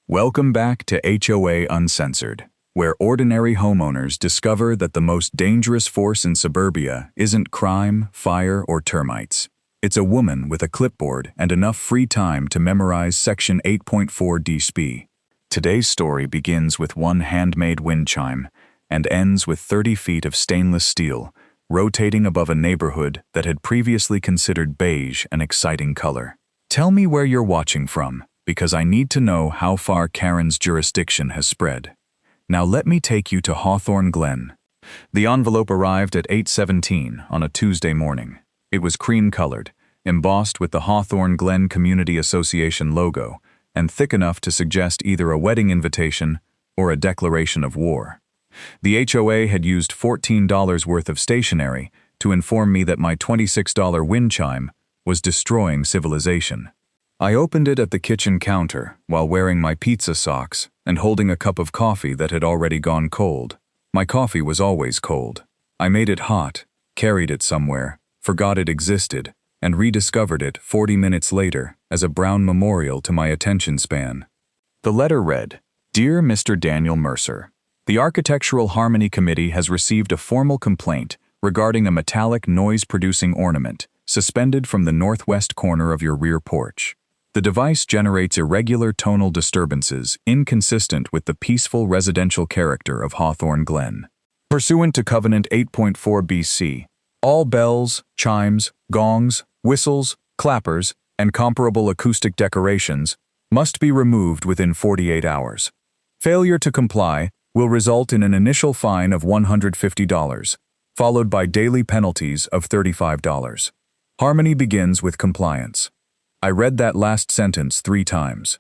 Welcome back to HOA Uncensored, where ordinary homeowners discover that the most dangerous force in suburbia isn't crime, fire, or termites. It's a woman with a clipboard and enough free time to memorize Section 8.4 DSP. Today's story begins with one handmade wind chime and ends with 30 feet of stainless steel, rotating above a neighborhood that had previously considered beige an exciting color. Tell me where you're watching from, because I need to know how far Karen's jurisdiction has spread. Now let me take you to Hawthorne Glen. The envelope arrived at 8:17 on a Tuesday morning. It was cream-colored, embossed with the Hawthorne Glen Community Association logo, and thick enough to suggest either a wedding invitation or a declaration of war. The HOA had used $14 worth of stationery to inform me that my $26 wind chime was destroying civilization. I opened it at the kitchen counter while wearing my pizza socks and holding a cup of coffee that had already gone cold. My coffee was always cold. I made it hot, carried it somewhere, forgot it existed, and rediscovered it 40 minutes later as a brown memorial to my attention span. The letter read, "Dear Mr. Daniel Mercer, the Architectural Harmony Committee has received a formal complaint regarding a metallic noise-producing ornament suspended from the northwest corner of your rear porch. The device generates irregular tonal disturbances inconsistent with the peaceful residential character of Hawthorne Glen. Pursuant to Covenant 8.4 BC, all bells, chimes, gongs, whistles, clappers, and comparable acoustic decorations must be removed within 48 hours. Failure to comply will result in an initial fine of $150, followed by daily penalties of $35. Harmony begins with compliance." I read that last sentence 3 times.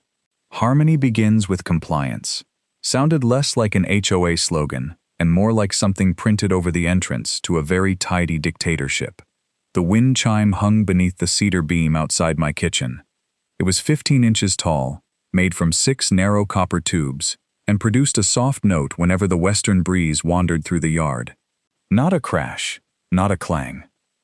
Harmony begins with compliance sounded less like an HOA slogan and more like something printed over the entrance to a very tidy dictatorship. The wind chime hung beneath the cedar beam outside my kitchen. It was 15 inches tall, made from 6 narrow copper tubes, and produced a soft note whenever the western breeze wandered through the yard. Not a crash, not a clang,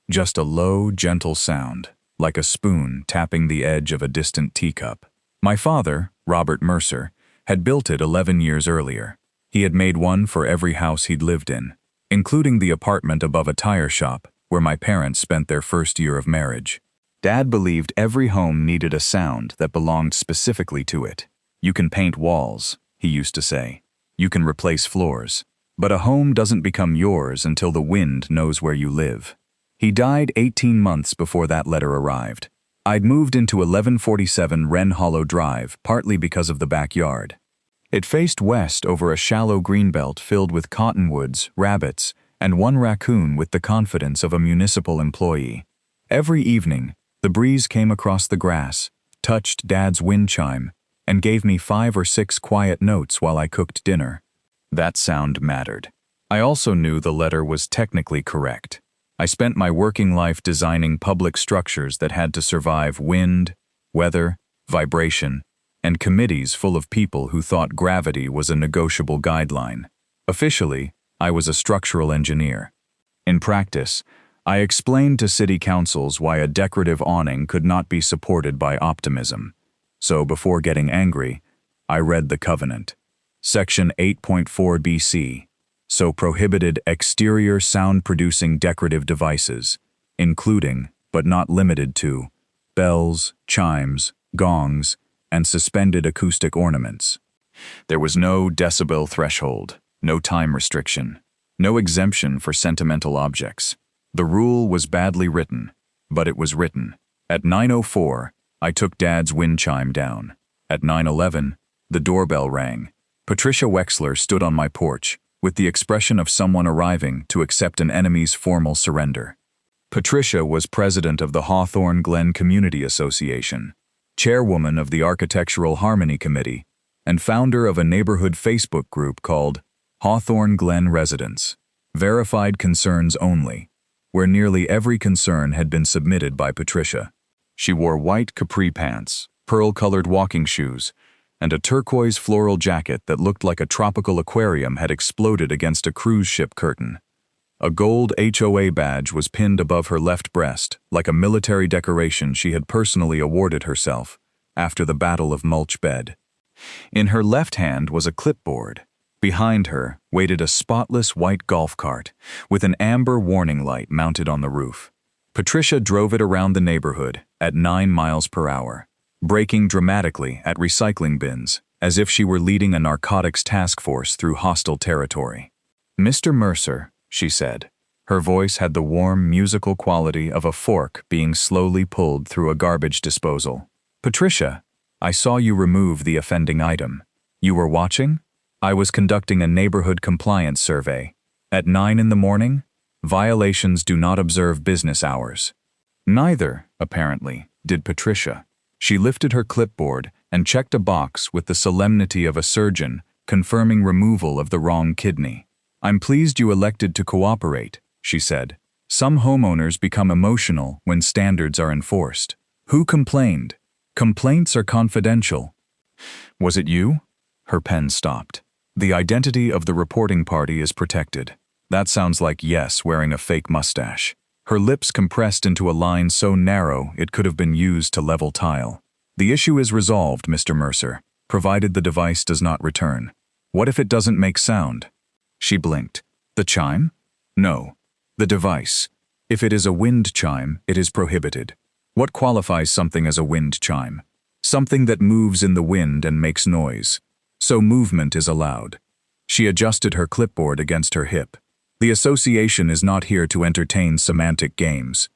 just a low, gentle sound, like a spoon tapping the edge of a distant teacup. My father, Robert Mercer, had built it 11 years earlier. He had made one for every house he'd lived in, including the apartment above a tire shop where my parents spent their first year of marriage. Dad believed every home needed a sound that belonged specifically to it. You can paint walls, he used to say. You can replace floors. But a home doesn't become yours until the wind knows where you live. He died 18 months before that letter arrived. I'd moved into 1147 Wren Hollow Drive partly because of the backyard. It faced west over a shallow greenbelt filled with cottonwoods, rabbits, and one raccoon with the confidence of a municipal employee. Every evening, the breeze came across the grass, touched Dad's wind chime, and gave me 5 or 6 quiet notes while I cooked dinner. That sound mattered. I also knew the letter was technically correct. I spent my working life designing public structures that had to survive wind, weather, vibration, and committees full of people who thought gravity was a negotiable guideline. Officially, I was a structural engineer. In practice, I explained to city councils why a decorative awning could not be supported by optimism. So before getting angry, I read the covenant. Section 8.4 BC. So prohibited exterior sound-producing decorative devices, including, but not limited to, bells, chimes, gongs, and suspended acoustic ornaments. There was no decibel threshold, no time restriction, no exemption for sentimental objects. The rule was badly written, but it was written. At 9:04, I took Dad's wind chime down. At 9:11, the doorbell rang. Patricia Wexler stood on my porch, with the expression of someone arriving to accept an enemy's formal surrender. Patricia was president of the Hawthorne Glen Community Association, chairwoman of the Architectural Harmony Committee, and founder of a neighborhood Facebook group called Hawthorne Glen Residents, Verified Concerns Only, where nearly every concern had been submitted by Patricia. She wore white capri pants, pearl-colored walking shoes, and a turquoise floral jacket that looked like a tropical aquarium had exploded against a cruise ship curtain. A gold HOA badge was pinned above her left breast, like a military decoration she had personally awarded herself after the Battle of Mulch Bed. In her left hand was a clipboard. Behind her waited a spotless white golf cart with an amber warning light mounted on the roof. Patricia drove it around the neighborhood at 9 miles per hour, braking dramatically at recycling bins as if she were leading a narcotics task force through hostile territory. "Mr. Mercer," she said. Her voice had the warm, musical quality of a fork being slowly pulled through a garbage disposal. "Patricia, I saw you remove the offending item. You were watching? I was conducting a neighborhood compliance survey. At 9 in the morning? Violations do not observe business hours." Neither, apparently, did Patricia. She lifted her clipboard and checked a box with the solemnity of a surgeon confirming removal of the wrong kidney. "I'm pleased you elected to cooperate," she said. "Some homeowners become emotional when standards are enforced." "Who complained?" "Complaints are confidential." "Was it you?" Her pen stopped. "The identity of the reporting party is protected." That sounds like yes wearing a fake mustache. Her lips compressed into a line so narrow it could have been used to level tile. "The issue is resolved, Mr. Mercer, provided the device does not return. What if it doesn't make sound?" She blinked. "The chime?" "No. The device. If it is a wind chime, it is prohibited." "What qualifies something as a wind chime?" "Something that moves in the wind and makes noise. So movement is allowed." She adjusted her clipboard against her hip. "The association is not here to entertain semantic games.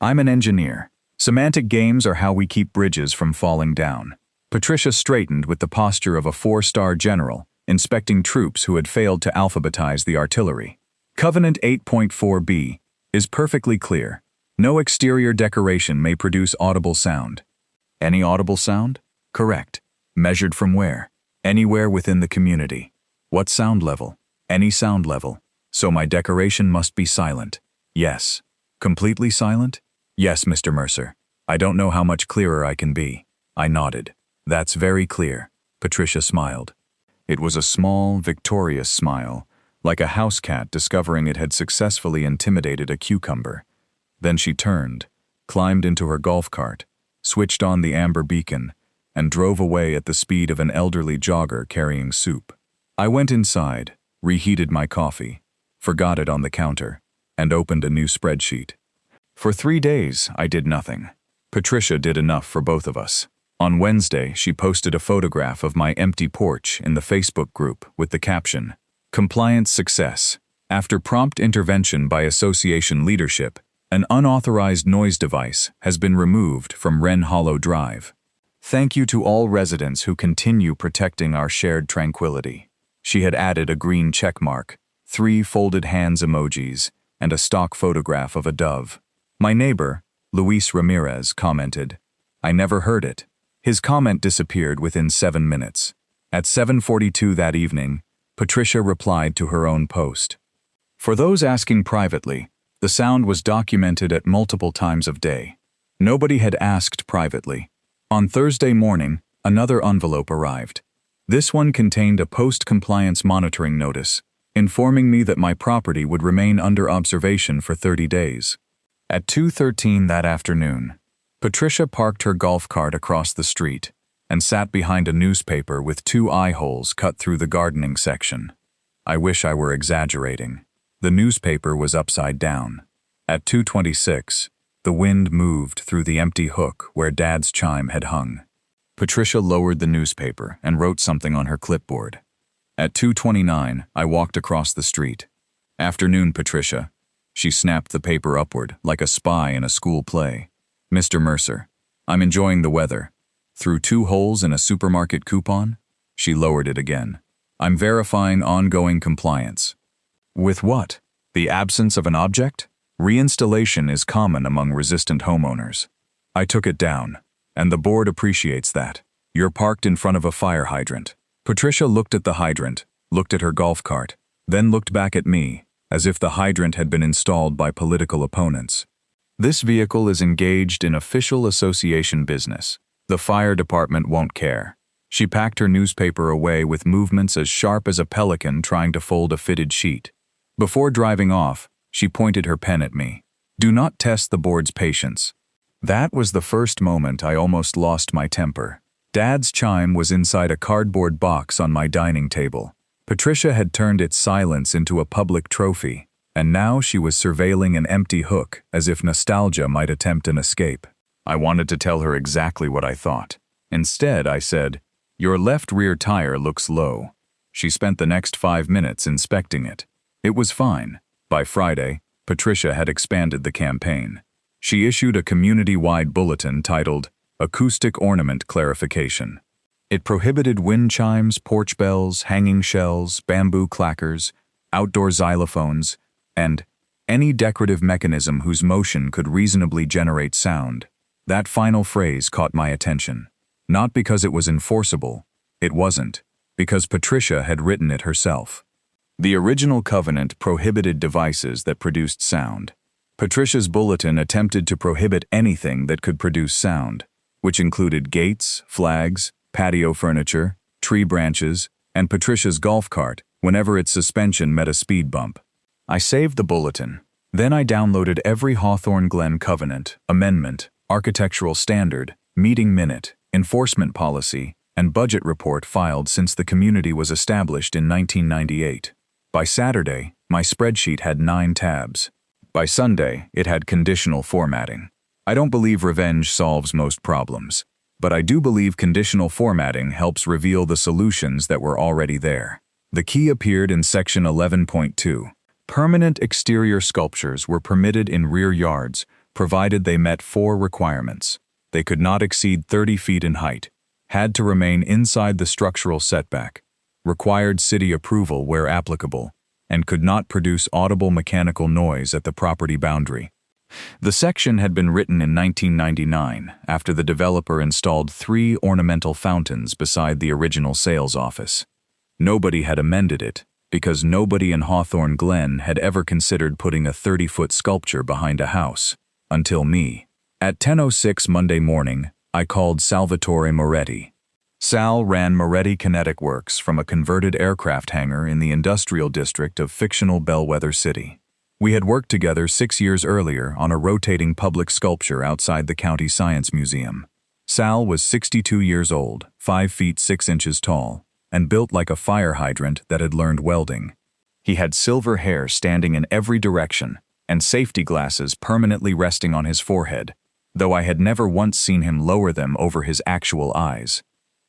I'm an engineer. Semantic games are how we keep bridges from falling down." Patricia straightened with the posture of a 4-star general, inspecting troops who had failed to alphabetize the artillery. Covenant 8.4b is perfectly clear. No exterior decoration may produce audible sound. Any audible sound? Correct. Measured from where? Anywhere within the community. What sound level? Any sound level. So my decoration must be silent. Yes. Completely silent? Yes, Mr. Mercer. I don't know how much clearer I can be. I nodded. That's very clear. Patricia smiled. It was a small, victorious smile, like a house cat discovering it had successfully intimidated a cucumber. Then she turned, climbed into her golf cart, switched on the amber beacon, and drove away at the speed of an elderly jogger carrying soup. I went inside, reheated my coffee, forgot it on the counter, and opened a new spreadsheet. For 3 days, I did nothing. Patricia did enough for both of us. On Wednesday, she posted a photograph of my empty porch in the Facebook group with the caption, "Compliance success. After prompt intervention by association leadership, an unauthorized noise device has been removed from Wren Hollow Drive. Thank you to all residents who continue protecting our shared tranquility." She had added a green check mark, 3 folded hands emojis, and a stock photograph of a dove. My neighbor, Luis Ramirez, commented, "I never heard it." His comment disappeared within 7 minutes. At 7:42 that evening, Patricia replied to her own post. For those asking privately, the sound was documented at multiple times of day. Nobody had asked privately. On Thursday morning, another envelope arrived. This one contained a post-compliance monitoring notice, informing me that my property would remain under observation for 30 days. At 2:13 that afternoon, Patricia parked her golf cart across the street and sat behind a newspaper with 2 eye holes cut through the gardening section. I wish I were exaggerating. The newspaper was upside down. At 2:26, the wind moved through the empty hook where Dad's chime had hung. Patricia lowered the newspaper and wrote something on her clipboard. At 2:29, I walked across the street. "Afternoon, Patricia." She snapped the paper upward like a spy in a school play. "Mr. Mercer, I'm enjoying the weather. Through 2 holes in a supermarket coupon?" She lowered it again. "I'm verifying ongoing compliance." With what? The absence of an object? Reinstallation is common among resistant homeowners. I took it down, and the board appreciates that. You're parked in front of a fire hydrant. Patricia looked at the hydrant, looked at her golf cart, then looked back at me, as if the hydrant had been installed by political opponents. "This vehicle is engaged in official association business. The fire department won't care." She packed her newspaper away with movements as sharp as a pelican trying to fold a fitted sheet. Before driving off, she pointed her pen at me. "Do not test the board's patience." That was the first moment I almost lost my temper. Dad's chime was inside a cardboard box on my dining table. Patricia had turned its silence into a public trophy, and now she was surveilling an empty hook as if nostalgia might attempt an escape. I wanted to tell her exactly what I thought. Instead, I said, "Your left rear tire looks low." She spent the next 5 minutes inspecting it. It was fine. By Friday, Patricia had expanded the campaign. She issued a community-wide bulletin titled Acoustic Ornament Clarification. It prohibited wind chimes, porch bells, hanging shells, bamboo clackers, outdoor xylophones, and any decorative mechanism whose motion could reasonably generate sound. That final phrase caught my attention. Not because it was enforceable. It wasn't. Because Patricia had written it herself. The original covenant prohibited devices that produced sound. Patricia's bulletin attempted to prohibit anything that could produce sound, which included gates, flags, patio furniture, tree branches, and Patricia's golf cart whenever its suspension met a speed bump. I saved the bulletin. Then I downloaded every Hawthorne Glen covenant, amendment, architectural standard, meeting minute, enforcement policy, and budget report filed since the community was established in 1998. By Saturday, my spreadsheet had 9 tabs. By Sunday, it had conditional formatting. I don't believe revenge solves most problems, but I do believe conditional formatting helps reveal the solutions that were already there. The key appeared in section 11.2. Permanent exterior sculptures were permitted in rear yards, provided they met 4 requirements. They could not exceed 30 feet in height, had to remain inside the structural setback, required city approval where applicable, and could not produce audible mechanical noise at the property boundary. The section had been written in 1999 after the developer installed 3 ornamental fountains beside the original sales office. Nobody had amended it because nobody in Hawthorne Glen had ever considered putting a 30-foot sculpture behind a house, until me. At 10:06 Monday morning, I called Salvatore Moretti. Sal ran Moretti Kinetic Works from a converted aircraft hangar in the industrial district of fictional Bellwether City. We had worked together 6 years earlier on a rotating public sculpture outside the County Science Museum. Sal was 62 years old, 5 feet 6 inches tall, and built like a fire hydrant that had learned welding. He had silver hair standing in every direction, and safety glasses permanently resting on his forehead, though I had never once seen him lower them over his actual eyes.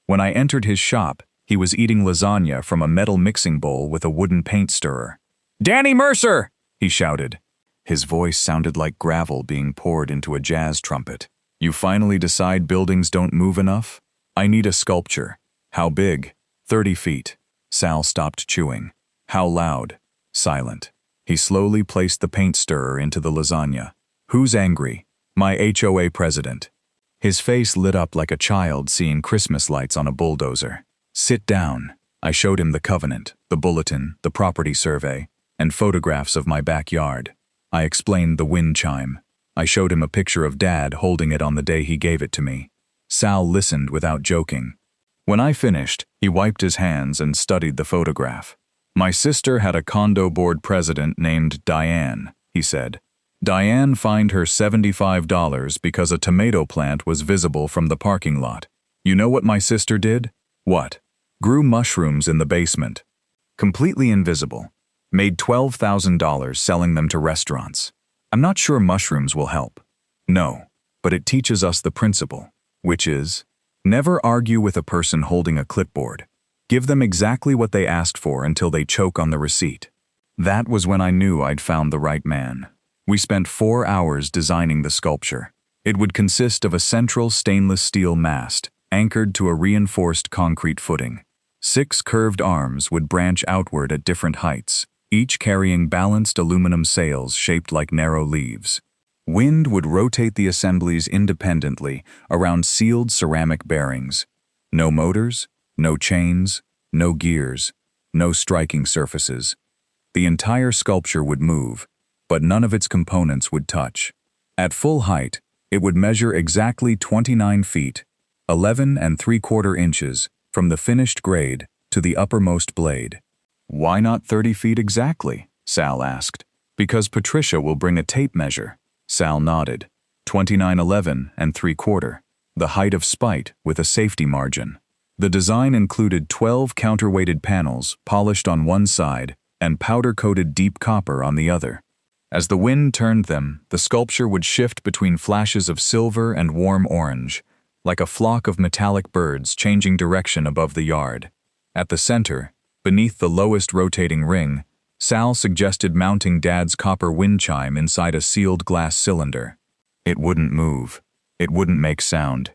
When I entered his shop, he was eating lasagna from a metal mixing bowl with a wooden paint stirrer. "Danny Mercer!" he shouted. His voice sounded like gravel being poured into a jazz trumpet. "You finally decide buildings don't move enough? I need a sculpture. How big?" 30 feet. Sal stopped chewing. "How loud?" Silent. He slowly placed the paint stirrer into the lasagna. "Who's angry?" "My HOA president." His face lit up like a child seeing Christmas lights on a bulldozer. "Sit down." I showed him the covenant, the bulletin, the property survey, and photographs of my backyard. I explained the wind chime. I showed him a picture of Dad holding it on the day he gave it to me. Sal listened without joking. When I finished, he wiped his hands and studied the photograph. "My sister had a condo board president named Diane," he said. "Diane fined her $75 because a tomato plant was visible from the parking lot. You know what my sister did?" "What?" "Grew mushrooms in the basement. Completely invisible. Made $12,000 selling them to restaurants. I'm not sure mushrooms will help." "No, but it teaches us the principle, which is, never argue with a person holding a clipboard. Give them exactly what they asked for until they choke on the receipt." That was when I knew I'd found the right man. We spent 4 hours designing the sculpture. It would consist of a central stainless steel mast, anchored to a reinforced concrete footing. 6 curved arms would branch outward at different heights, each carrying balanced aluminum sails shaped like narrow leaves. Wind would rotate the assemblies independently around sealed ceramic bearings. No motors, no chains, no gears, no striking surfaces. The entire sculpture would move, but none of its components would touch. At full height, it would measure exactly 29 feet, 11¾ inches, from the finished grade to the uppermost blade. "Why not 30 feet exactly?" Sal asked. "Because Patricia will bring a tape measure." Sal nodded. 29 11 3/4. the height of spite with a safety margin. The design included 12 counterweighted panels polished on one side and powder-coated deep copper on the other. As the wind turned them, the sculpture would shift between flashes of silver and warm orange, like a flock of metallic birds changing direction above the yard. At the center, beneath the lowest rotating ring, Sal suggested mounting Dad's copper wind chime inside a sealed glass cylinder. It wouldn't move. It wouldn't make sound.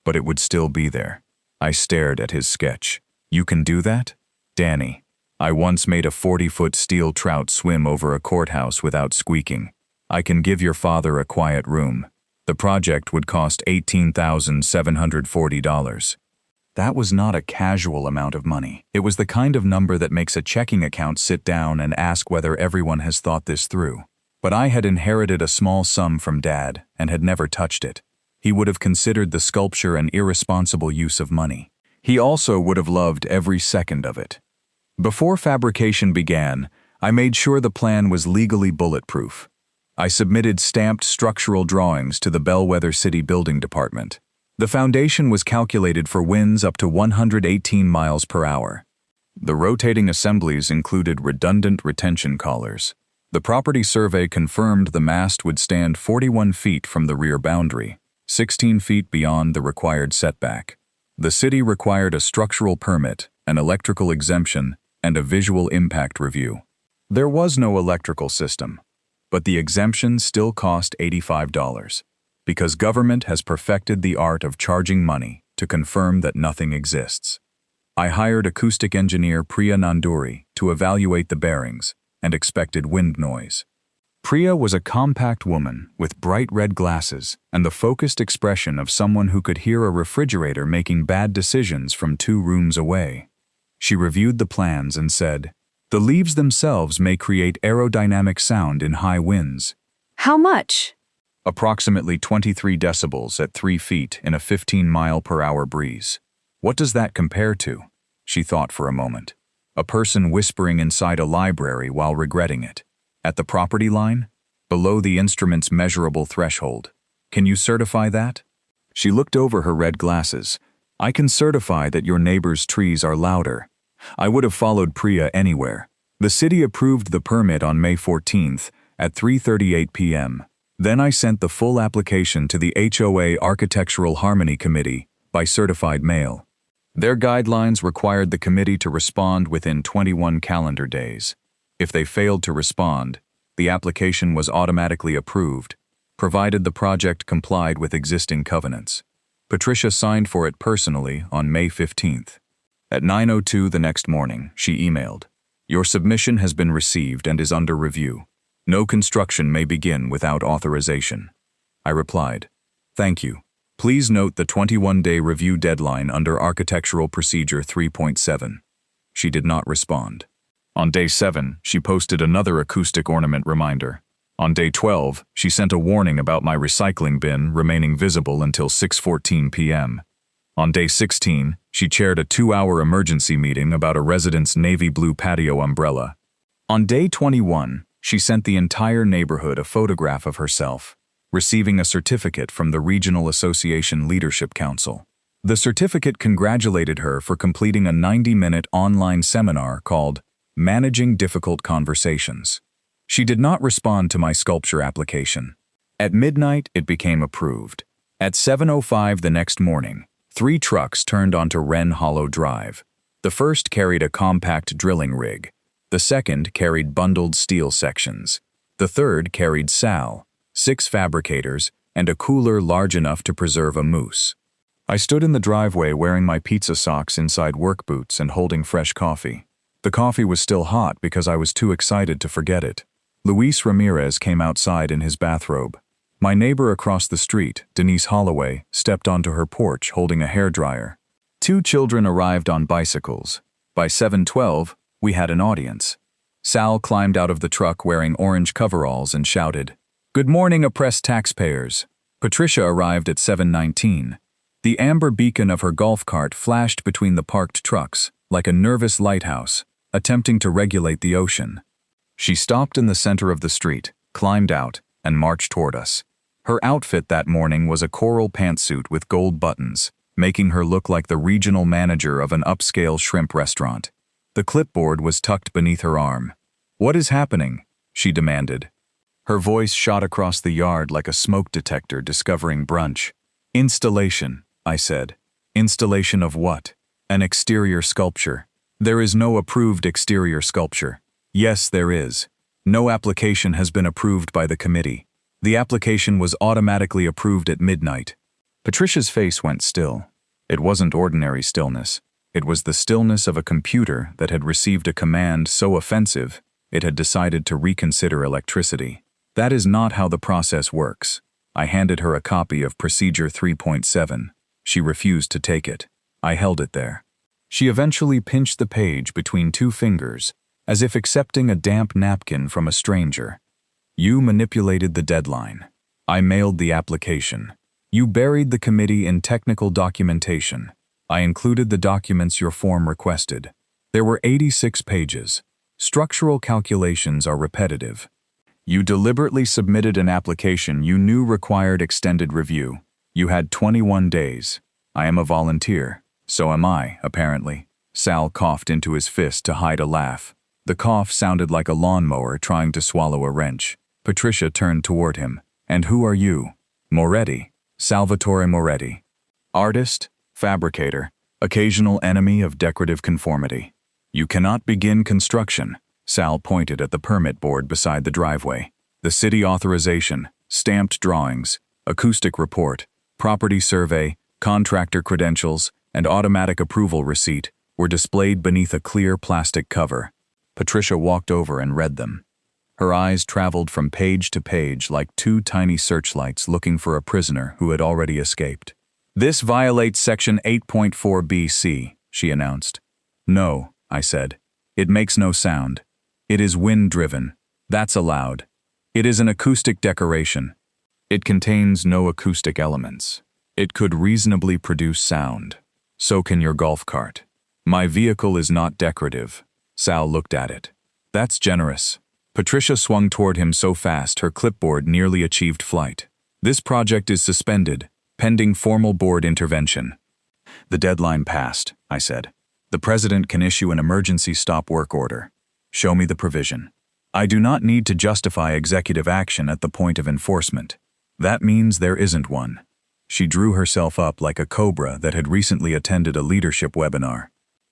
But it would still be there. I stared at his sketch. You can do that? Danny. I once made a 40-foot steel trout swim over a courthouse without squeaking. I can give your father a quiet room. The project would cost $18,740. That was not a casual amount of money. It was the kind of number that makes a checking account sit down and ask whether everyone has thought this through. But I had inherited a small sum from Dad and had never touched it. He would have considered the sculpture an irresponsible use of money. He also would have loved every second of it. Before fabrication began, I made sure the plan was legally bulletproof. I submitted stamped structural drawings to the Bellwether City Building Department. The foundation was calculated for winds up to 118 miles per hour. The rotating assemblies included redundant retention collars. The property survey confirmed the mast would stand 41 feet from the rear boundary, 16 feet beyond the required setback. The city required a structural permit, an electrical exemption, and a visual impact review. There was no electrical system, but the exemption still cost $85. Because government has perfected the art of charging money to confirm that nothing exists. I hired acoustic engineer Priya Nanduri to evaluate the bearings and expected wind noise. Priya was a compact woman with bright red glasses and the focused expression of someone who could hear a refrigerator making bad decisions from 2 rooms away. She reviewed the plans and said, "The leaves themselves may create aerodynamic sound in high winds." How much? Approximately 23 decibels at 3 feet in a 15-mile-per-hour breeze. What does that compare to? She thought for a moment. A person whispering inside a library while regretting it. At the property line? Below the instrument's measurable threshold. Can you certify that? She looked over her red glasses. I can certify that your neighbor's trees are louder. I would have followed Priya anywhere. The city approved the permit on May 14th at 3:38 p.m. Then I sent the full application to the HOA Architectural Harmony Committee by certified mail. Their guidelines required the committee to respond within 21 calendar days. If they failed to respond, the application was automatically approved, provided the project complied with existing covenants. Patricia signed for it personally on May 15th. At 9:02 the next morning, she emailed, "Your submission has been received and is under review. No construction may begin without authorization." I replied, "Thank you. Please note the 21-day review deadline under Architectural Procedure 3.7. She did not respond. On day 7, she posted another acoustic ornament reminder. On day 12, she sent a warning about my recycling bin remaining visible until 6:14 p.m. On day 16, she chaired a 2-hour emergency meeting about a resident's navy blue patio umbrella. On day 21, she sent the entire neighborhood a photograph of herself, receiving a certificate from the Regional Association Leadership Council. The certificate congratulated her for completing a 90-minute online seminar called Managing Difficult Conversations. She did not respond to my sculpture application. At midnight, it became approved. At 7:05 the next morning, 3 trucks turned onto Wren Hollow Drive. The first carried a compact drilling rig. The second carried bundled steel sections. The third carried Sal, 6 fabricators, and a cooler large enough to preserve a moose. I stood in the driveway wearing my pizza socks inside work boots and holding fresh coffee. The coffee was still hot because I was too excited to forget it. Luis Ramirez came outside in his bathrobe. My neighbor across the street, Denise Holloway, stepped onto her porch holding a hairdryer. 2 children arrived on bicycles. By 7:12, we had an audience. Sal climbed out of the truck wearing orange coveralls and shouted, "Good morning, oppressed taxpayers." Patricia arrived at 7:19. The amber beacon of her golf cart flashed between the parked trucks, like a nervous lighthouse, attempting to regulate the ocean. She stopped in the center of the street, climbed out, and marched toward us. Her outfit that morning was a coral pantsuit with gold buttons, making her look like the regional manager of an upscale shrimp restaurant. The clipboard was tucked beneath her arm. "What is happening?" she demanded. Her voice shot across the yard like a smoke detector discovering brunch. "Installation," I said. "Installation of what?" "An exterior sculpture." "There is no approved exterior sculpture." "Yes, there is. No application has been approved by the committee. The application was automatically approved at midnight." Patricia's face went still. It wasn't ordinary stillness. It was the stillness of a computer that had received a command so offensive it had decided to reconsider electricity. "That is not how the process works." I handed her a copy of Procedure 3.7. She refused to take it. I held it there. She eventually pinched the page between two fingers, as if accepting a damp napkin from a stranger. "You manipulated the deadline. I mailed the application. You buried the committee in technical documentation. I included the documents your form requested. There were 86 pages. Structural calculations are repetitive. You deliberately submitted an application you knew required extended review. You had 21 days. I am a volunteer. So am I, apparently." Sal coughed into his fist to hide a laugh. The cough sounded like a lawnmower trying to swallow a wrench. Patricia turned toward him. "And who are you?" "Moretti. Salvatore Moretti. Artist, fabricator, occasional enemy of decorative conformity. You cannot begin construction." Sal pointed at the permit board beside the driveway. "The city authorization, stamped drawings, acoustic report, property survey, contractor credentials, and automatic approval receipt were displayed beneath a clear plastic cover." Patricia walked over and read them. Her eyes traveled from page to page like two tiny searchlights looking for a prisoner who had already escaped. "This violates Section 8.4 BC, she announced. "No," I said. "It makes no sound. It is wind-driven. That's allowed. It is an acoustic decoration. It contains no acoustic elements. It could reasonably produce sound. So can your golf cart. My vehicle is not decorative." Sal looked at it. "That's generous." Patricia swung toward him so fast her clipboard nearly achieved flight. "This project is suspended, pending formal board intervention." "The deadline passed," I said. "The president can issue an emergency stop work order. Show me the provision." "I do not need to justify executive action at the point of enforcement. That means there isn't one." She drew herself up like a cobra that had recently attended a leadership webinar.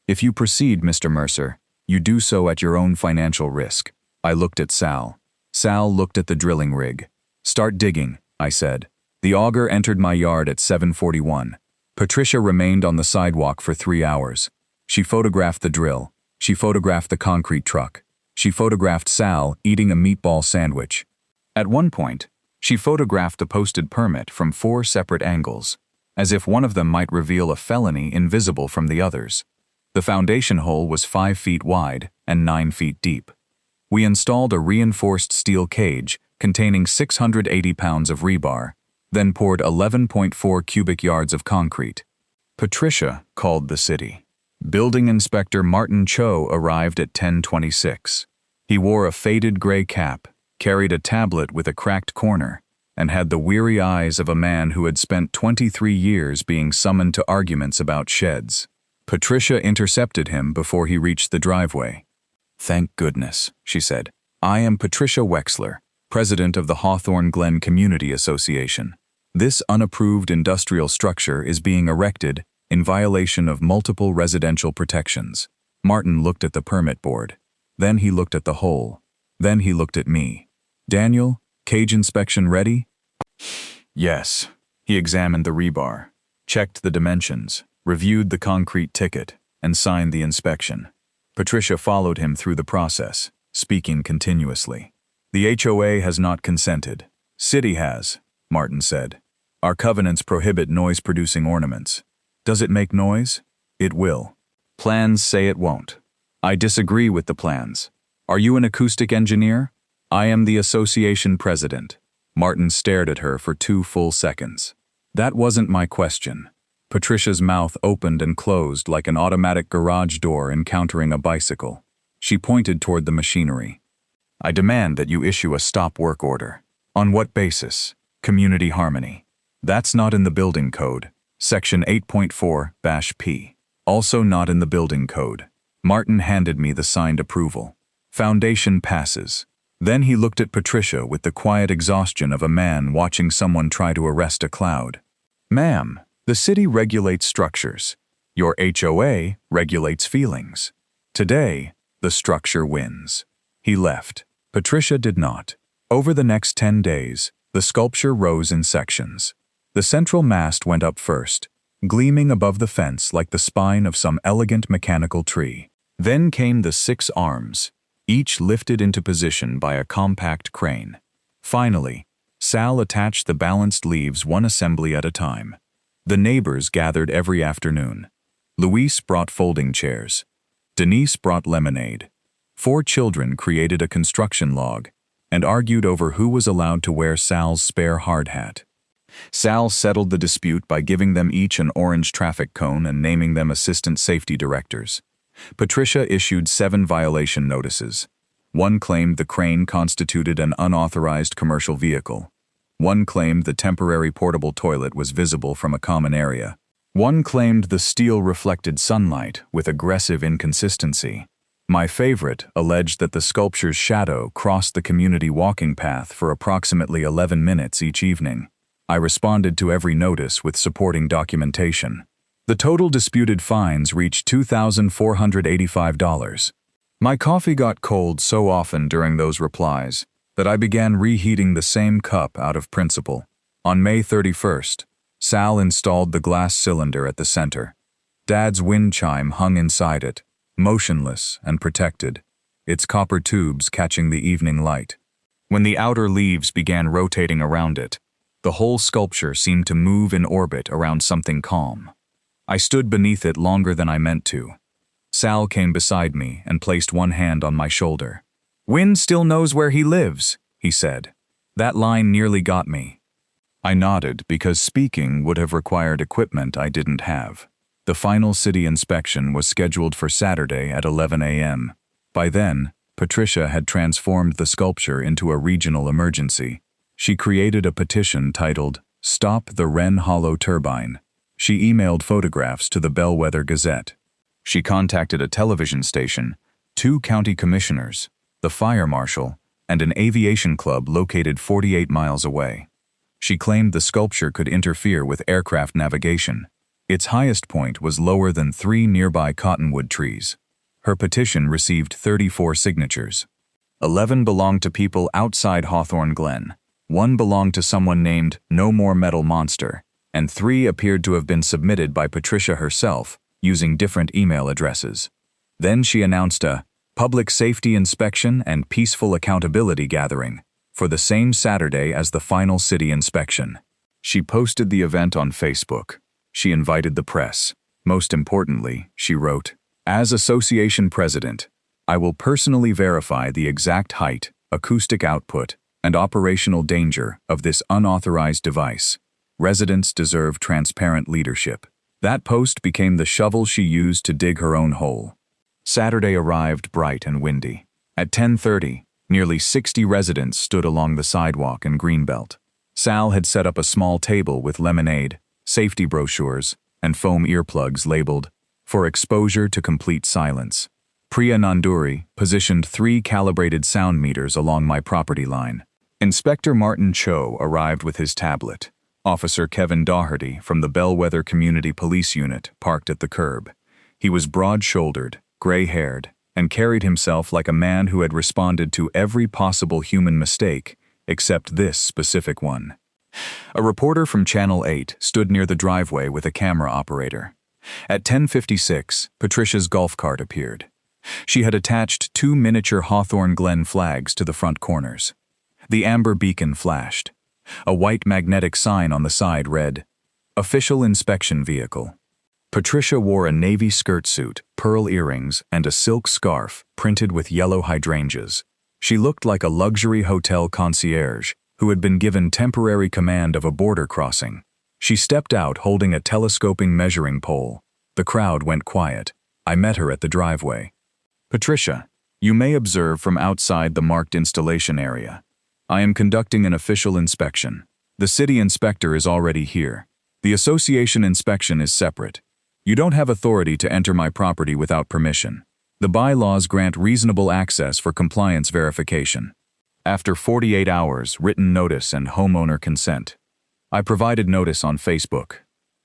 "If you proceed, Mr. Mercer, you do so at your own financial risk." I looked at Sal. Sal looked at the drilling rig. "Start digging," I said. The auger entered my yard at 7:41. Patricia remained on the sidewalk for 3 hours. She photographed the drill. She photographed the concrete truck. She photographed Sal eating a meatball sandwich. At one point, she photographed the posted permit from 4 separate angles, as if one of them might reveal a felony invisible from the others. The foundation hole was 5 feet wide and 9 feet deep. We installed a reinforced steel cage containing 680 pounds of rebar, then poured 11.4 cubic yards of concrete. Patricia called the city. Building Inspector Martin Cho arrived at 10:26. He wore a faded gray cap, carried a tablet with a cracked corner, and had the weary eyes of a man who had spent 23 years being summoned to arguments about sheds. Patricia intercepted him before he reached the driveway. "Thank goodness," she said. "I am Patricia Wexler, president of the Hawthorne Glen Community Association. This unapproved industrial structure is being erected in violation of multiple residential protections." Martin looked at the permit board. Then he looked at the hole. Then he looked at me. "Daniel, cage inspection ready?" "Yes." He examined the rebar, checked the dimensions, reviewed the concrete ticket, and signed the inspection. Patricia followed him through the process, speaking continuously. "The HOA has not consented. City has," Martin said. "Our covenants prohibit noise-producing ornaments. Does it make noise? It will. Plans say it won't. I disagree with the plans. Are you an acoustic engineer? I am the association president." Martin stared at her for 2 full seconds. "That wasn't my question." Patricia's mouth opened and closed like an automatic garage door encountering a bicycle. She pointed toward the machinery. "I demand that you issue a stop work order." "On what basis?" Community harmony. That's not in the building code. Section 8.4-P. Also not in the building code. Martin handed me the signed approval. Foundation passes. Then he looked at Patricia with the quiet exhaustion of a man watching someone try to arrest a cloud. Ma'am, the city regulates structures. Your HOA regulates feelings. Today, the structure wins. He left. Patricia did not. Over the next 10 days, the sculpture rose in sections. The central mast went up first, gleaming above the fence like the spine of some elegant mechanical tree. Then came the 6 arms, each lifted into position by a compact crane. Finally, Sal attached the balanced leaves one assembly at a time. The neighbors gathered every afternoon. Luis brought folding chairs. Denise brought lemonade. 4 children created a construction log and argued over who was allowed to wear Sal's spare hard hat. Sal settled the dispute by giving them each an orange traffic cone and naming them assistant safety directors. Patricia issued 7 violation notices. 1 claimed the crane constituted an unauthorized commercial vehicle. 1 claimed the temporary portable toilet was visible from a common area. 1 claimed the steel reflected sunlight with aggressive inconsistency. My favorite alleged that the sculpture's shadow crossed the community walking path for approximately 11 minutes each evening. I responded to every notice with supporting documentation. The total disputed fines reached $2,485. My coffee got cold so often during those replies that I began reheating the same cup out of principle. On May 31st, Sal installed the glass cylinder at the center. Dad's wind chime hung inside it, motionless and protected, its copper tubes catching the evening light. When the outer leaves began rotating around it, the whole sculpture seemed to move in orbit around something calm. I stood beneath it longer than I meant to. Sal came beside me and placed one hand on my shoulder. "Wynn still knows where he lives," he said. That line nearly got me. I nodded because speaking would have required equipment I didn't have. The final city inspection was scheduled for Saturday at 11 a.m. By then, Patricia had transformed the sculpture into a regional emergency. She created a petition titled, "Stop the Wren Hollow Turbine." She emailed photographs to the Bellwether Gazette. She contacted a television station, 2 county commissioners, the fire marshal, and an aviation club located 48 miles away. She claimed the sculpture could interfere with aircraft navigation. Its highest point was lower than 3 nearby cottonwood trees. Her petition received 34 signatures. 11 belonged to people outside Hawthorne Glen. 1 belonged to someone named No More Metal Monster, and 3 appeared to have been submitted by Patricia herself, using different email addresses. Then she announced a public safety inspection and peaceful accountability gathering for the same Saturday as the final city inspection. She posted the event on Facebook. She invited the press. Most importantly, she wrote, "As association president, I will personally verify the exact height, acoustic output, and operational danger of this unauthorized device. Residents deserve transparent leadership." That post became the shovel she used to dig her own hole. Saturday arrived bright and windy. At 10:30, nearly 60 residents stood along the sidewalk in Greenbelt. Sal had set up a small table with lemonade, safety brochures, and foam earplugs labeled, "For exposure to complete silence." Priya Nanduri positioned 3 calibrated sound meters along my property line. Inspector Martin Cho arrived with his tablet. Officer Kevin Doherty from the Bellwether Community Police Unit parked at the curb. He was broad-shouldered, gray-haired, and carried himself like a man who had responded to every possible human mistake, except this specific one. A reporter from Channel 8 stood near the driveway with a camera operator. At 10:56, Patricia's golf cart appeared. She had attached 2 miniature Hawthorne Glen flags to the front corners. The amber beacon flashed. A white magnetic sign on the side read, "Official Inspection Vehicle." Patricia wore a navy skirt suit, pearl earrings, and a silk scarf printed with yellow hydrangeas. She looked like a luxury hotel concierge who had been given temporary command of a border crossing. She stepped out holding a telescoping measuring pole. The crowd went quiet. I met her at the driveway. "Patricia, you may observe from outside the marked installation area. I am conducting an official inspection. The city inspector is already here. The association inspection is separate. You don't have authority to enter my property without permission. The bylaws grant reasonable access for compliance verification. After 48 hours, written notice and homeowner consent. I provided notice on Facebook.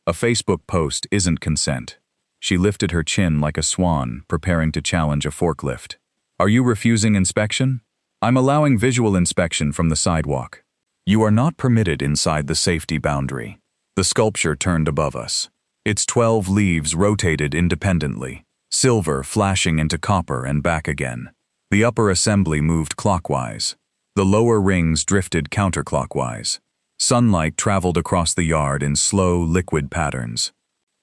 A Facebook post isn't consent. She lifted her chin like a swan, preparing to challenge a forklift. Are you refusing inspection? I'm allowing visual inspection from the sidewalk. You are not permitted inside the safety boundary. The sculpture turned above us. Its 12 leaves rotated independently, silver flashing into copper and back again. The upper assembly moved clockwise. The lower rings drifted counterclockwise. Sunlight traveled across the yard in slow, liquid patterns.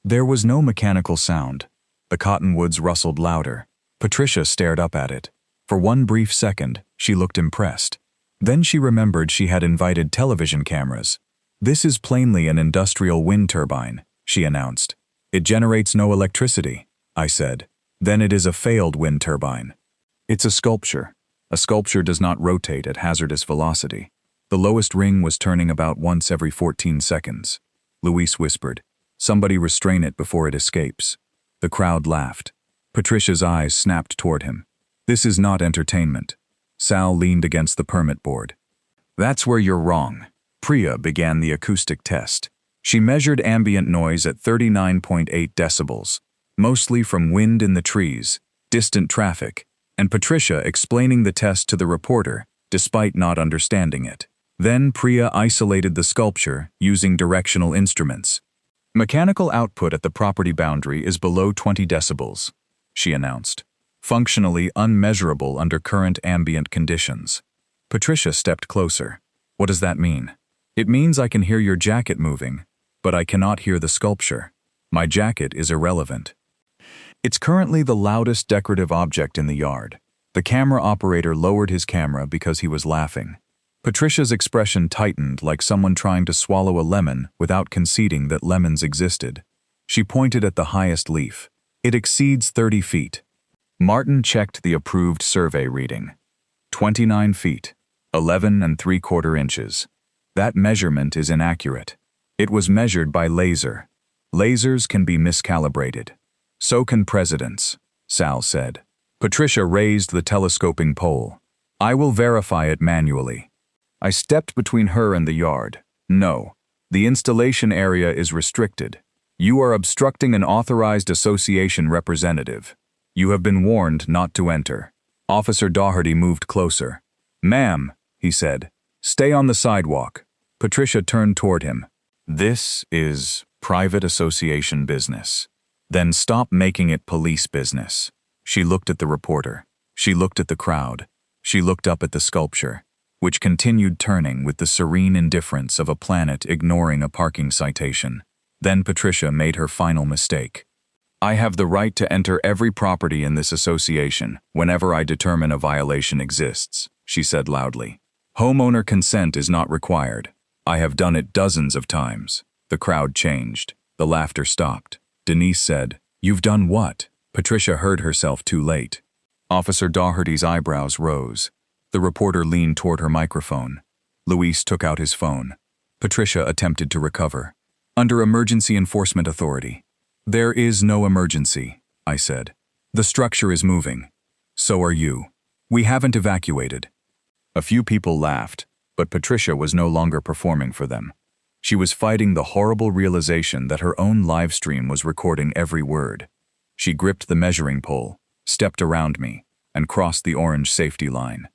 There was no mechanical sound. The cottonwoods rustled louder. Patricia stared up at it. For one brief second, she looked impressed. Then she remembered she had invited television cameras. This is plainly an industrial wind turbine, she announced. It generates no electricity, I said. Then it is a failed wind turbine. It's a sculpture. A sculpture does not rotate at hazardous velocity. The lowest ring was turning about once every 14 seconds. Luis whispered, "Somebody restrain it before it escapes." The crowd laughed. Patricia's eyes snapped toward him. "This is not entertainment." Sal leaned against the permit board. "That's where you're wrong." Priya began the acoustic test. She measured ambient noise at 39.8 decibels, mostly from wind in the trees, distant traffic, and Patricia explaining the test to the reporter, despite not understanding it. Then Priya isolated the sculpture using directional instruments. "Mechanical output at the property boundary is below 20 decibels, she announced. Functionally unmeasurable under current ambient conditions. Patricia stepped closer. "What does that mean?" "It means I can hear your jacket moving, but I cannot hear the sculpture. My jacket is irrelevant." It's currently the loudest decorative object in the yard. The camera operator lowered his camera because he was laughing. Patricia's expression tightened like someone trying to swallow a lemon without conceding that lemons existed. She pointed at the highest leaf. "It exceeds 30 feet. Martin checked the approved survey reading. 29 feet, 11 3/4 inches. That measurement is inaccurate. It was measured by laser. Lasers can be miscalibrated. So can presidents," Sal said. Patricia raised the telescoping pole. "I will verify it manually." I stepped between her and the yard. "No, the installation area is restricted. You are obstructing an authorized association representative. You have been warned not to enter." Officer Daugherty moved closer. "Ma'am," he said, "stay on the sidewalk." Patricia turned toward him. "This is private association business. Then stop making it police business." She looked at the reporter. She looked at the crowd. She looked up at the sculpture, which continued turning with the serene indifference of a planet ignoring a parking citation. Then Patricia made her final mistake. "I have the right to enter every property in this association whenever I determine a violation exists," she said loudly. "Homeowner consent is not required. I have done it dozens of times." The crowd changed. The laughter stopped. Denise said, "You've done what?" Patricia heard herself too late. Officer Daugherty's eyebrows rose. The reporter leaned toward her microphone. Luis took out his phone. Patricia attempted to recover. "Under Emergency Enforcement Authority." "There is no emergency," I said. "The structure is moving. So are you. We haven't evacuated." A few people laughed, but Patricia was no longer performing for them. She was fighting the horrible realization that her own live stream was recording every word. She gripped the measuring pole, stepped around me, and crossed the orange safety line.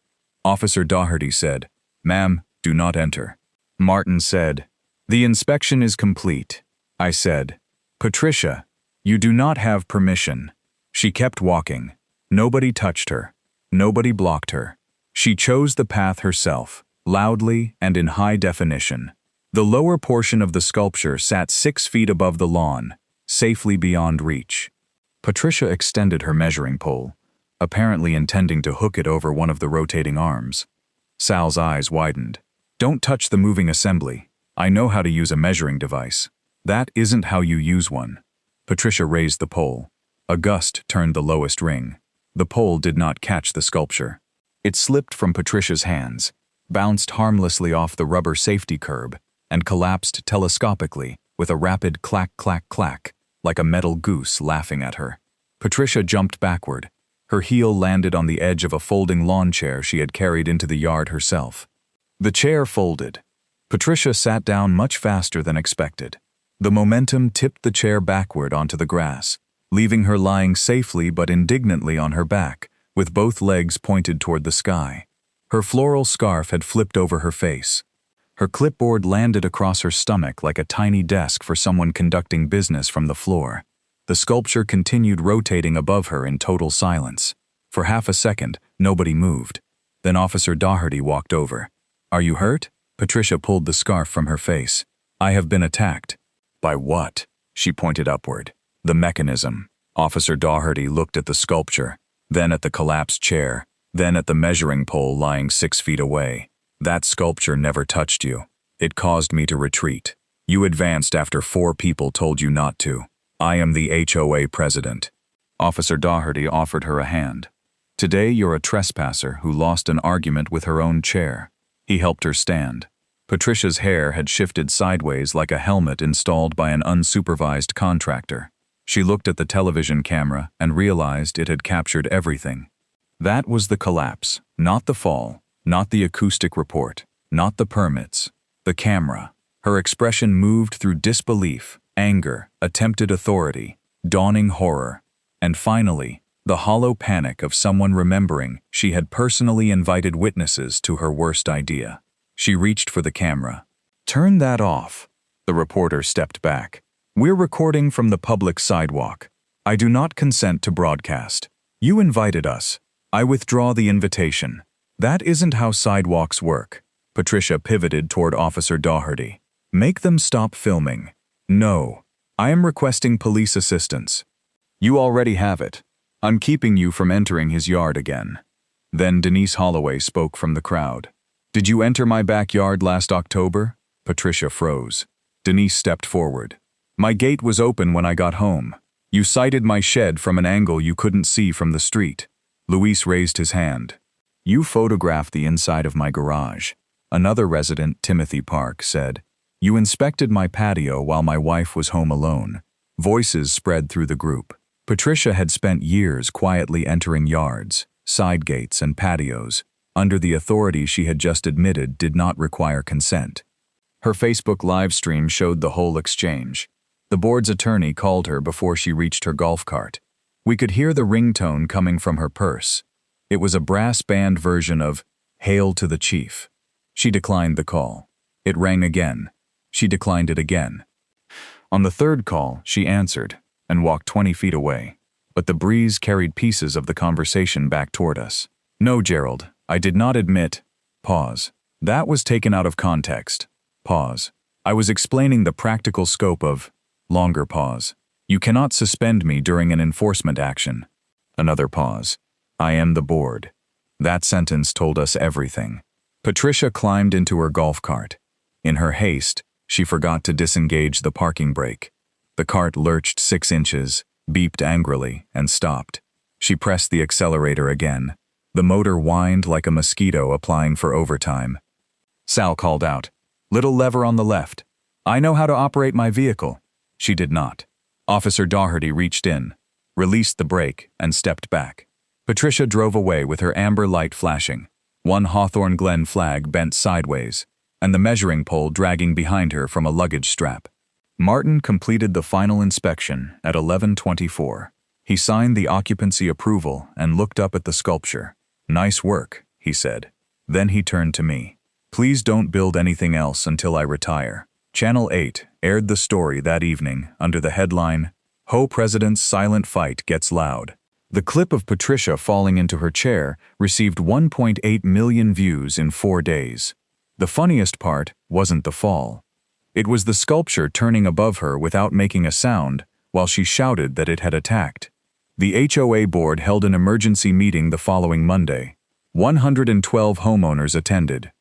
Officer Daugherty said, "Ma'am, do not enter." Martin said, "The inspection is complete." I said, "Patricia, you do not have permission." She kept walking. Nobody touched her. Nobody blocked her. She chose the path herself, loudly and in high definition. The lower portion of the sculpture sat 6 feet above the lawn, safely beyond reach. Patricia extended her measuring pole, apparently intending to hook it over one of the rotating arms. Sal's eyes widened. "Don't touch the moving assembly. I know how to use a measuring device. That isn't how you use one." Patricia raised the pole. A gust turned the lowest ring. The pole did not catch the sculpture. It slipped from Patricia's hands, bounced harmlessly off the rubber safety curb, and collapsed telescopically with a rapid clack clack clack, like a metal goose laughing at her. Patricia jumped backward. Her heel landed on the edge of a folding lawn chair she had carried into the yard herself. The chair folded. Patricia sat down much faster than expected. The momentum tipped the chair backward onto the grass, leaving her lying safely but indignantly on her back, with both legs pointed toward the sky. Her floral scarf had flipped over her face. Her clipboard landed across her stomach like a tiny desk for someone conducting business from the floor. The sculpture continued rotating above her in total silence. For half a second, nobody moved. Then Officer Daugherty walked over. "Are you hurt?" Patricia pulled the scarf from her face. "I have been attacked." "By what?" She pointed upward. "The mechanism." Officer Daugherty looked at the sculpture, then at the collapsed chair, then at the measuring pole lying 6 feet away. "That sculpture never touched you. It caused me to retreat. You advanced after 4 people told you not to. I am the HOA president." Officer Daugherty offered her a hand. "Today you're a trespasser who lost an argument with her own chair." He helped her stand. Patricia's hair had shifted sideways like a helmet installed by an unsupervised contractor. She looked at the television camera and realized it had captured everything. That was the collapse, not the fall, not the acoustic report, not the permits. The camera. Her expression moved through disbelief, anger, attempted authority, dawning horror, and finally, the hollow panic of someone remembering she had personally invited witnesses to her worst idea. She reached for the camera. "Turn that off." The reporter stepped back. "We're recording from the public sidewalk. I do not consent to broadcast. You invited us. I withdraw the invitation. That isn't how sidewalks work." Patricia pivoted toward Officer Daugherty. "Make them stop filming." "No. I am requesting police assistance." "You already have it. I'm keeping you from entering his yard again." Then Denise Holloway spoke from the crowd. "Did you enter my backyard last October?" Patricia froze. Denise stepped forward. "My gate was open when I got home. You sighted my shed from an angle you couldn't see from the street." Luis raised his hand. "You photographed the inside of my garage." Another resident, Timothy Park, said, "You inspected my patio while my wife was home alone." Voices spread through the group. Patricia had spent years quietly entering yards, side gates, and patios, under the authority she had just admitted did not require consent. Her Facebook live stream showed the whole exchange. The board's attorney called her before she reached her golf cart. We could hear the ringtone coming from her purse. It was a brass band version of "Hail to the Chief." She declined the call. It rang again. She declined it again. On the third call, she answered and walked 20 feet away. But the breeze carried pieces of the conversation back toward us. "No, Gerald, I did not admit." Pause. "That was taken out of context." Pause. "I was explaining the practical scope of..." Longer pause. "You cannot suspend me during an enforcement action." Another pause. "I am the board." That sentence told us everything. Patricia climbed into her golf cart. In her haste, she forgot to disengage the parking brake. The cart lurched 6 inches, beeped angrily, and stopped. She pressed the accelerator again. The motor whined like a mosquito applying for overtime. Sal called out, "Little lever on the left. I know how to operate my vehicle." She did not. Officer Daugherty reached in, released the brake, and stepped back. Patricia drove away with her amber light flashing, one Hawthorne Glen flag bent sideways, and the measuring pole dragging behind her from a luggage strap. Martin completed the final inspection at 11:24. He signed the occupancy approval and looked up at the sculpture. "Nice work," he said. Then he turned to me. "Please don't build anything else until I retire." Channel 8 aired the story that evening under the headline, "Ho President's Silent Fight Gets Loud." The clip of Patricia falling into her chair received 1.8 million views in 4 days. The funniest part wasn't the fall. It was the sculpture turning above her without making a sound while she shouted that it had attacked. The HOA board held an emergency meeting the following Monday. 112 homeowners attended.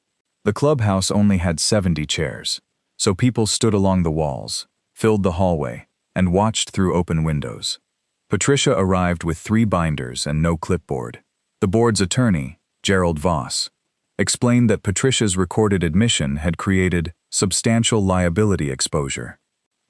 The clubhouse only had 70 chairs, so people stood along the walls, filled the hallway, and watched through open windows. Patricia arrived with 3 binders and no clipboard. The board's attorney, Gerald Voss, explained that Patricia's recorded admission had created substantial liability exposure.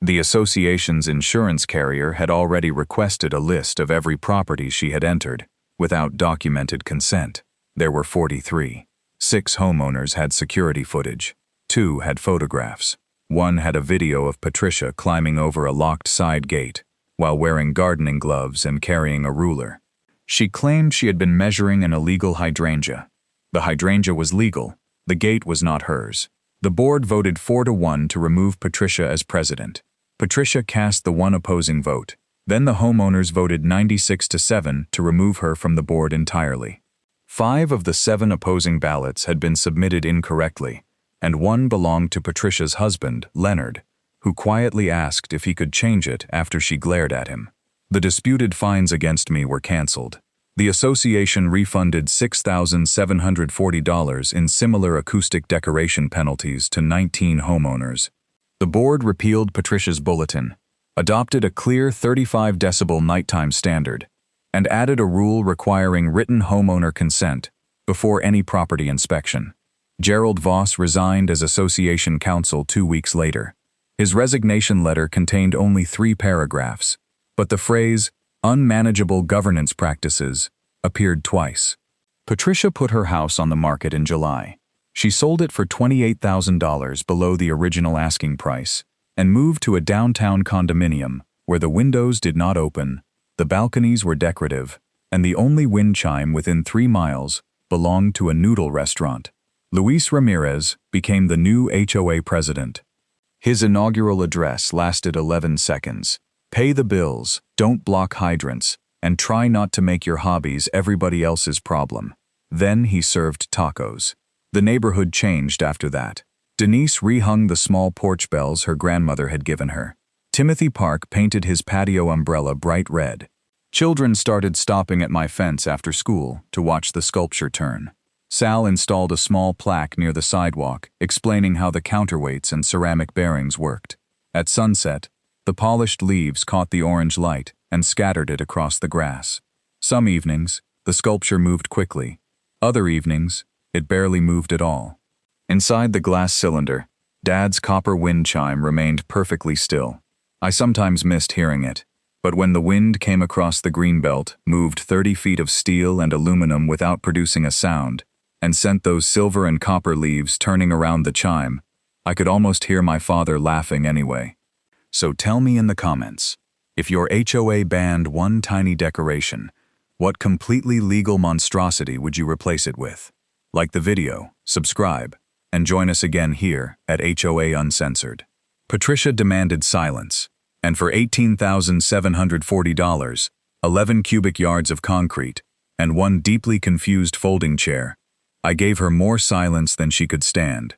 The association's insurance carrier had already requested a list of every property she had entered, without documented consent. There were 43. 6 homeowners had security footage. 2 had photographs. 1 had a video of Patricia climbing over a locked side gate, while wearing gardening gloves and carrying a ruler. She claimed she had been measuring an illegal hydrangea. The hydrangea was legal. The gate was not hers. The board voted 4-1 to remove Patricia as president. Patricia cast the one opposing vote. Then the homeowners voted 96-7 to remove her from the board entirely. 5 of the 7 opposing ballots had been submitted incorrectly, and 1 belonged to Patricia's husband, Leonard, who quietly asked if he could change it after she glared at him. The disputed fines against me were canceled. The association refunded $6,740 in similar acoustic decoration penalties to 19 homeowners. The board repealed Patricia's bulletin, adopted a clear 35-decibel nighttime standard, and added a rule requiring written homeowner consent before any property inspection. Gerald Voss resigned as association counsel 2 weeks later. His resignation letter contained only 3 paragraphs, but the phrase, "unmanageable governance practices," appeared twice. Patricia put her house on the market in July. She sold it for $28,000 below the original asking price and moved to a downtown condominium where the windows did not open, the balconies were decorative, and the only wind chime within 3 miles belonged to a noodle restaurant. Luis Ramirez became the new HOA president. His inaugural address lasted 11 seconds. Pay the bills, don't block hydrants, and try not to make your hobbies everybody else's problem. Then he served tacos. The neighborhood changed after that. Denise rehung the small porch bells her grandmother had given her. Timothy Park painted his patio umbrella bright red. Children started stopping at my fence after school to watch the sculpture turn. Sal installed a small plaque near the sidewalk explaining how the counterweights and ceramic bearings worked. At sunset, the polished leaves caught the orange light and scattered it across the grass. Some evenings, the sculpture moved quickly. Other evenings, it barely moved at all. Inside the glass cylinder, Dad's copper wind chime remained perfectly still. I sometimes missed hearing it, but when the wind came across the greenbelt, moved 30 feet of steel and aluminum without producing a sound, and sent those silver and copper leaves turning around the chime, I could almost hear my father laughing anyway. So tell me in the comments, if your HOA banned one tiny decoration, what completely legal monstrosity would you replace it with? Like the video, subscribe, and join us again here at HOA Uncensored. Patricia demanded silence, and for $18,740, 11 cubic yards of concrete, and 1 deeply confused folding chair, I gave her more silence than she could stand.